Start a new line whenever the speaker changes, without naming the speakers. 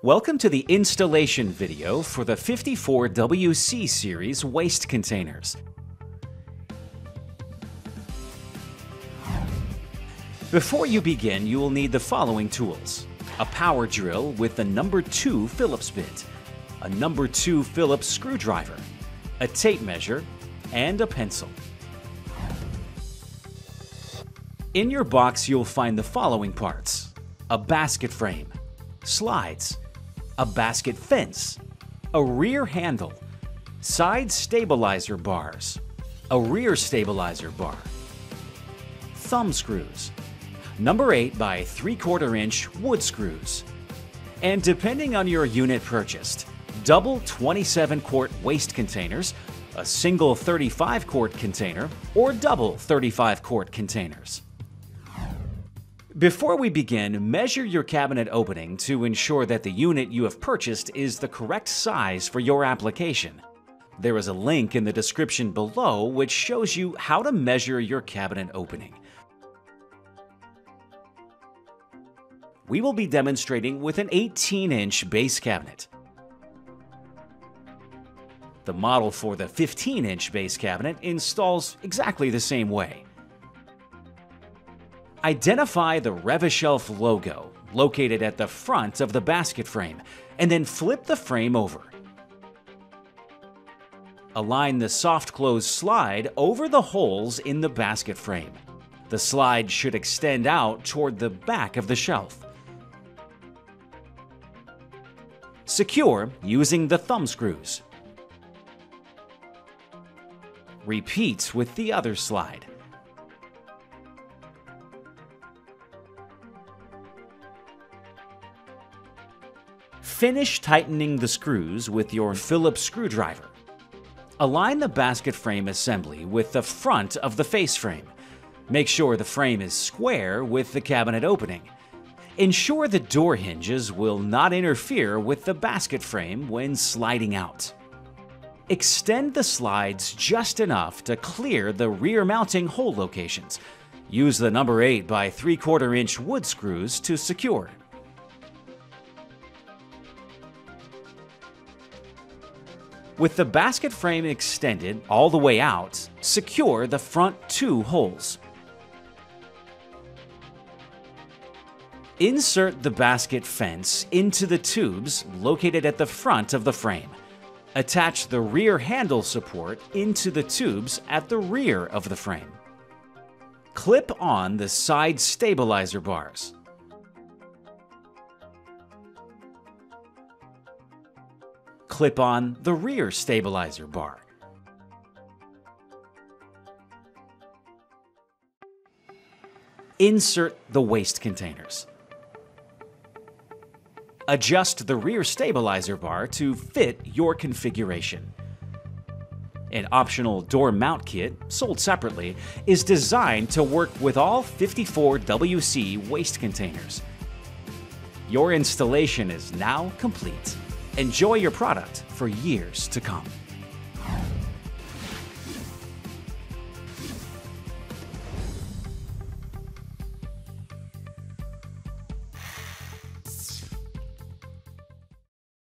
Welcome to the installation video for the 54WC series waste containers. Before you begin, you will need the following tools: a power drill with the number 2 Phillips bit, a number 2 Phillips screwdriver, a tape measure, and a pencil. In your box, you'll find the following parts: a basket frame, slides, a basket fence, a rear handle, side stabilizer bars, a rear stabilizer bar, thumb screws, number 8 by 3/4 inch wood screws, and depending on your unit purchased, double 27-quart waste containers, a single 35-quart container, or double 35-quart containers. Before we begin, measure your cabinet opening to ensure that the unit you have purchased is the correct size for your application. There is a link in the description below which shows you how to measure your cabinet opening. We will be demonstrating with an 18-inch base cabinet. The model for the 15-inch base cabinet installs exactly the same way. Identify the Rev-A-Shelf logo located at the front of the basket frame, and then flip the frame over. Align the soft close slide over the holes in the basket frame. The slide should extend out toward the back of the shelf. Secure using the thumb screws. Repeat with the other slide. Finish tightening the screws with your Phillips screwdriver. Align the basket frame assembly with the front of the face frame. Make sure the frame is square with the cabinet opening. Ensure the door hinges will not interfere with the basket frame when sliding out. Extend the slides just enough to clear the rear mounting hole locations. Use the number 8 by 3/4 inch wood screws to secure. With the basket frame extended all the way out, secure the front 2 holes. Insert the basket fence into the tubes located at the front of the frame. Attach the rear handle support into the tubes at the rear of the frame. Clip on the side stabilizer bars. Clip on the rear stabilizer bar. Insert the waste containers. Adjust the rear stabilizer bar to fit your configuration. An optional door mount kit, sold separately, is designed to work with all 54WC waste containers. Your installation is now complete. Enjoy your product for years to come.